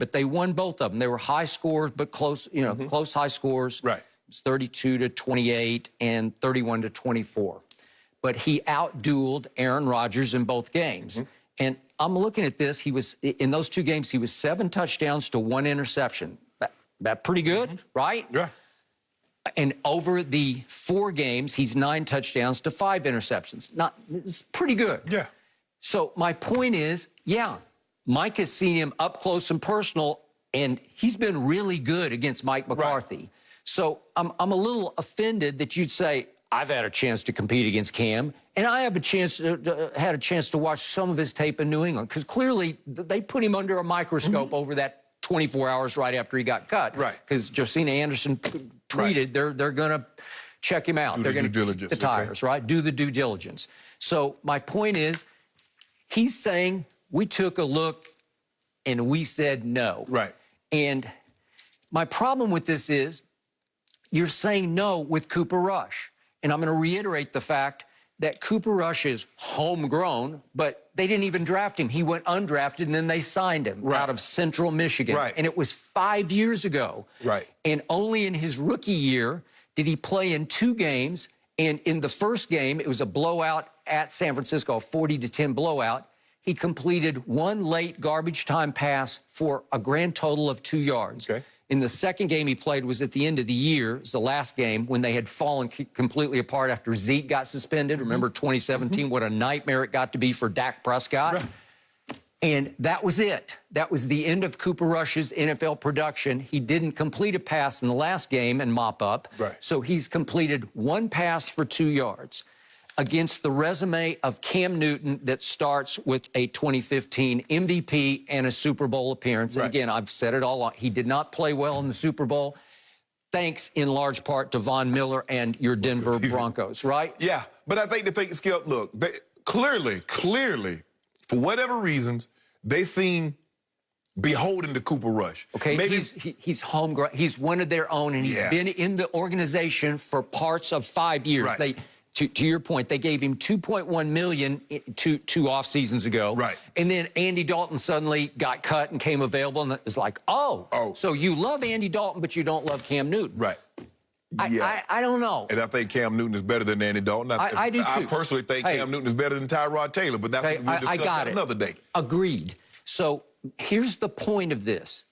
but they won both of them. They were high scores, but close, you know, close high scores. Right. It's 32-28 and 31-24. But he outdueled Aaron Rodgers in both games. And I'm looking at this. He was, in those two games, he was 7 touchdowns to 1 interception. That pretty good, right? Yeah. And over the 4 games, he's 9 touchdowns to 5 interceptions. It's pretty good. Yeah. So my point is, yeah, Mike has seen him up close and personal, and he's been really good against Mike McCarthy. Right. So I'm a little offended that you'd say, I've had a chance to compete against Cam, and I have had a chance to watch some of his tape in New England, because clearly they put him under a microscope over that 24 hours right after he got cut. Right. Because Josina Anderson tweeted they're going to check him out. They're going to keep the tires, right? Do the due diligence. So my point is, he's saying we took a look and we said no. Right. And my problem with this is you're saying no with Cooper Rush. And I'm going to reiterate the fact that Cooper Rush is homegrown, but they didn't even draft him. He went undrafted, and then they signed him out of Central Michigan. Right. And it was 5 years ago. Right. And only in his rookie year did he play in 2 games. And in the first game, it was a blowout at San Francisco, a 40-10 blowout. He completed 1 late garbage time pass for a grand total of 2 yards. Okay. In the second game he played was at the end of the year. It was the last game when they had fallen completely apart after Zeke got suspended. Remember 2017, what a nightmare it got to be for Dak Prescott. Right. And that was it. That was the end of Cooper Rush's NFL production. He didn't complete a pass in the last game and mop up. Right. So he's completed 1 pass for 2 yards against the resume of Cam Newton that starts with a 2015 MVP and a Super Bowl appearance. And again, I've said it all along. He did not play well in the Super Bowl, thanks in large part to Von Miller and your Denver Broncos, right? Yeah, but I think the thing, Skip, look, they, clearly, for whatever reasons, they seem beholden to Cooper Rush. Okay, maybe he's homegrown. He's one of their own, and he's been in the organization for parts of 5 years. Right. They, to your point, they gave him $2.1 million two off seasons ago. Right. And then Andy Dalton suddenly got cut and came available, and it was like, oh, so you love Andy Dalton, but you don't love Cam Newton. Right. I don't know. And I think Cam Newton is better than Andy Dalton. I do too. I personally think Cam Newton is better than Tyrod Taylor, but that's what we'll discuss another day. Agreed. So here's the point of this.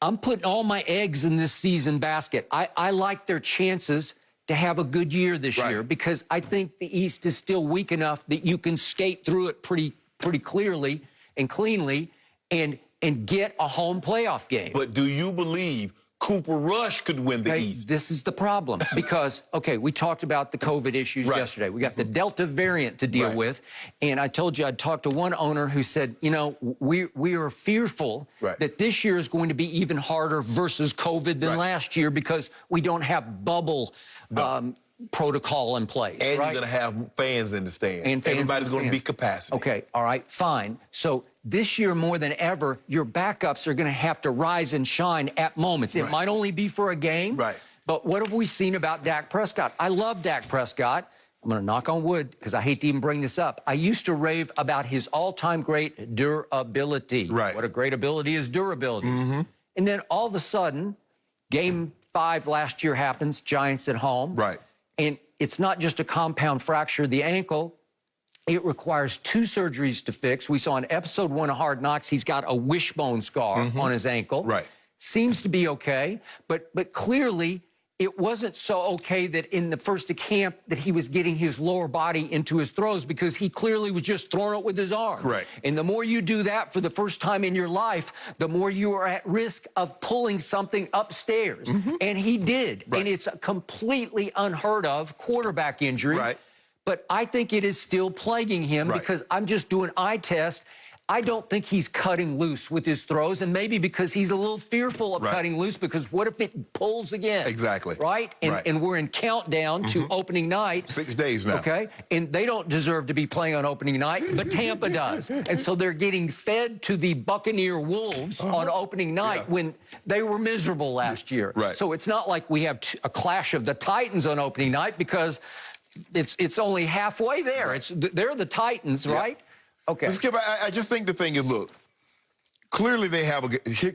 I'm putting all my eggs in this season basket. I like their chances to have a good year this year, because I think the East is still weak enough that you can skate through it pretty clearly and cleanly and get a home playoff game. But do you believe Cooper Rush could win the East? This is the problem, because, okay, we talked about the COVID issues yesterday. We got the Delta variant to deal with, and I told you I'd talked to one owner who said, you know, we are fearful that this year is going to be even harder versus COVID than last year, because we don't have bubble protocol in place. And you're going to have fans in the stands. And everybody's going to be capacity. Okay, all right, fine. So this year more than ever, your backups are going to have to rise and shine at moments. It might only be for a game, but what have we seen about Dak Prescott? I love Dak Prescott. I'm going to knock on wood, because I hate to even bring this up. I used to rave about his all-time great durability. What a great ability is durability. And then all of a sudden, Game 5 last year happens, Giants at home. And it's not just a compound fracture of the ankle. It requires 2 surgeries to fix. We saw in episode 1 of Hard Knocks, he's got a wishbone scar on his ankle. Seems to be okay, but clearly it wasn't so okay that in the first of camp that he was getting his lower body into his throws, because he clearly was just throwing it with his arm. And the more you do that for the first time in your life, the more you are at risk of pulling something upstairs. And he did. And it's a completely unheard of quarterback injury. But I think it is still plaguing him, because I'm just doing eye tests. I don't think he's cutting loose with his throws, and maybe because he's a little fearful of cutting loose, because what if it pulls again? And we're in countdown to opening night. 6 days now. Okay? And they don't deserve to be playing on opening night, but Tampa does. And so they're getting fed to the Buccaneer Wolves on opening night when they were miserable last year. So it's not like we have a clash of the Titans on opening night, because it's only halfway there. They're the Titans, right? Okay. Skip, I just think the thing is, look, clearly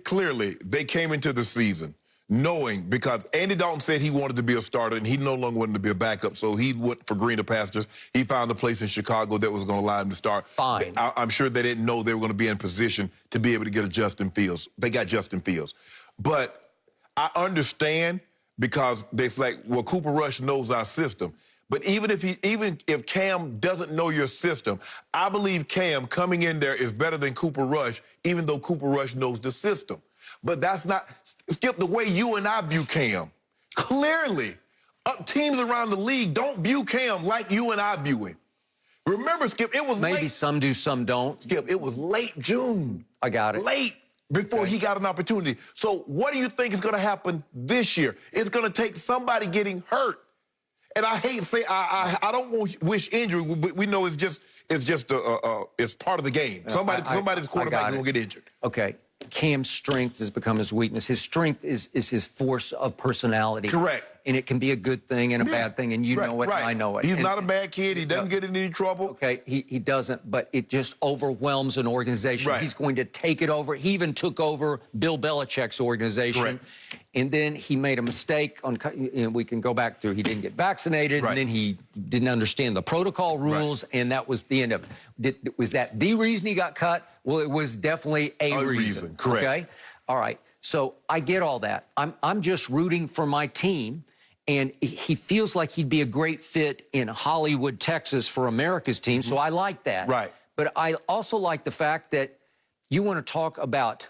clearly they came into the season knowing, because Andy Dalton said he wanted to be a starter and he no longer wanted to be a backup, so he went for greener pastures. He found a place in Chicago that was going to allow him to start. Fine. I'm sure they didn't know they were going to be in position to be able to get a Justin Fields. They got Justin Fields. But I understand, because it's like, well, Cooper Rush knows our system. But even if Cam doesn't know your system, I believe Cam coming in there is better than Cooper Rush, even though Cooper Rush knows the system. But that's not, Skip, the way you and I view Cam. Clearly, teams around the league don't view Cam like you and I view him. Remember, Skip, it was Maybe some do, some don't. Skip, it was late June. I got it. Late before he got an opportunity. So what do you think is going to happen this year? It's going to take somebody getting hurt. And I hate to say, I don't wish injury, but we know it's part of the game. Somebody's quarterback is going to get injured. Okay. Cam's strength has become his weakness. His strength is his force of personality. Correct. And it can be a good thing and a bad thing, and you know it, and I know it. He's not a bad kid. He doesn't get in any trouble. Okay, he doesn't, but it just overwhelms an organization. Right. He's going to take it over. He even took over Bill Belichick's organization. Correct. And then he made a mistake on, we can go back through, he didn't get vaccinated, and then he didn't understand the protocol rules, and that was the end of it. Was that the reason he got cut? Well, it was definitely a reason. Correct. Okay? All right. So I get all that. I'm just rooting for my team, and he feels like he'd be a great fit in Hollywood, Texas for America's team, so I like that. Right. But I also like the fact that you want to talk about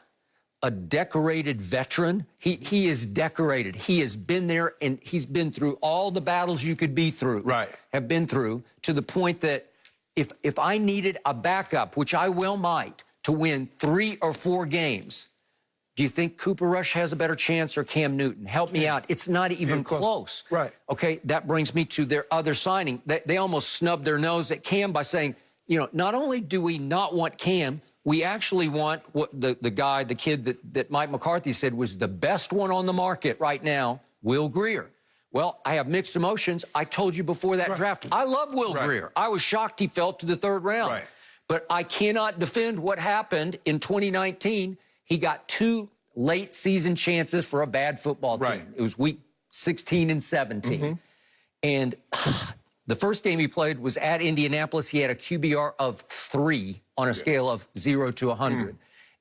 a decorated veteran. He is decorated. He has been there, and he's been through all the battles you could be through. Right. Have been through, to the point that if I needed a backup, which I well might, to win 3 or 4 games, do you think Cooper Rush has a better chance or Cam Newton? Help me out. It's not even close. Right. Okay, that brings me to their other signing. They almost snubbed their nose at Cam by saying, you know, not only do we not want Cam, we actually want what the kid that Mike McCarthy said was the best one on the market right now, Will Grier. Well, I have mixed emotions. I told you before that draft, I love Will Grier. I was shocked he fell to the 3rd round. Right. But I cannot defend what happened in 2019. He got 2 late season chances for a bad football team. It was week 16 and 17. And the first game he played was at Indianapolis. He had a QBR of 3 on a scale of 0 to 100.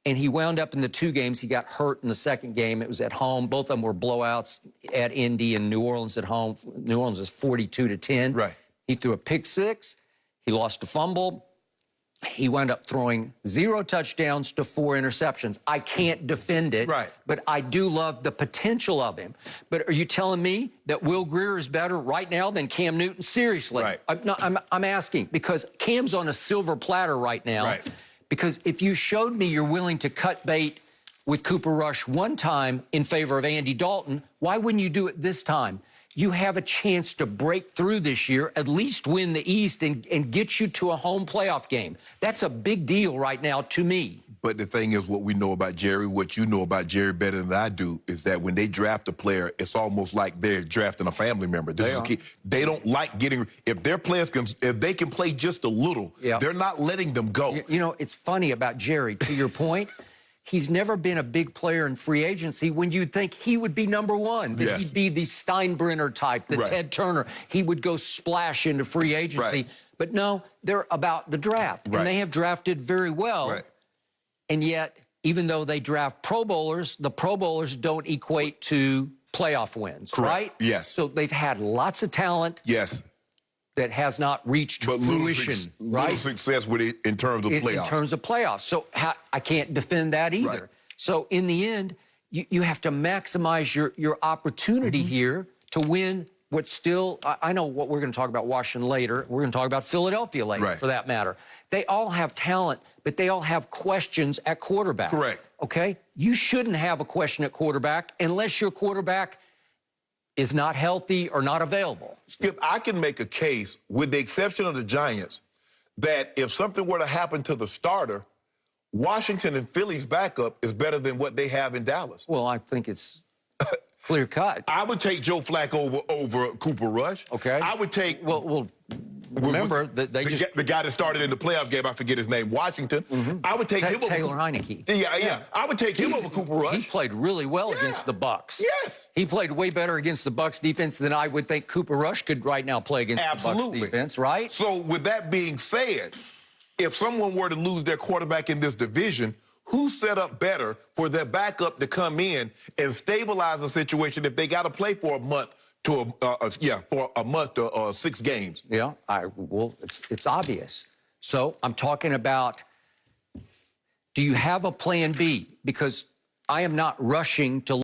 And he wound up in the 2 games. He got hurt in the 2nd game. It was at home. Both of them were blowouts, at Indy and New Orleans at home. New Orleans was 42-10. Right. He threw a pick 6. He lost a fumble. He wound up throwing 0 touchdowns to 4 interceptions. I can't defend it, but I do love the potential of him. But are you telling me that Will Grier is better right now than Cam Newton? Seriously. I'm asking, because Cam's on a silver platter right now. Because if you showed me you're willing to cut bait with Cooper Rush one time in favor of Andy Dalton, why wouldn't you do it this time? You have a chance to break through this year, at least win the East and get you to a home playoff game. That's a big deal right now to me. But the thing is, what we know about Jerry, what you know about Jerry better than I do, is that when they draft a player, it's almost like they're drafting a family member. They don't like getting, if their players if they can play just a little, they're not letting them go. You know, it's funny about Jerry, to your point. He's never been a big player in free agency when you'd think he would be number 1, that he'd be the Steinbrenner type, the Ted Turner. He would go splash into free agency. But no, they're about the draft, and they have drafted very well. And yet, even though they draft Pro Bowlers, the Pro Bowlers don't equate to playoff wins, right? Yes. So they've had lots of talent. Yes. That has not reached fruition, little success with it in terms of playoffs. In terms of playoffs. So I can't defend that either. So in the end, you have to maximize your opportunity here to win what's still, I know what we're going to talk about Washington later. We're going to talk about Philadelphia later, for that matter. They all have talent, but they all have questions at quarterback. Okay? You shouldn't have a question at quarterback unless your quarterback is not healthy or not available. Skip, I can make a case, with the exception of the Giants, that if something were to happen to the starter, Washington and Philly's backup is better than what they have in Dallas. Well, I think it's clear cut. I would take Joe Flacco over Cooper Rush. Okay. I would take... Well, remember that they the guy that started in the playoff game, I forget his name, Washington. I would take him over Taylor Heineke. Yeah. I would take him over Cooper Rush. He played really well against the Bucs. Yes. He played way better against the Bucs defense than I would think Cooper Rush could right now play against the Bucs defense, right? So with that being said, if someone were to lose their quarterback in this division, who's set up better for their backup to come in and stabilize the situation if they got to play for a month to for a month to 6 games? Yeah, well, it's obvious. So I'm talking about, do you have a plan B? Because I am not rushing to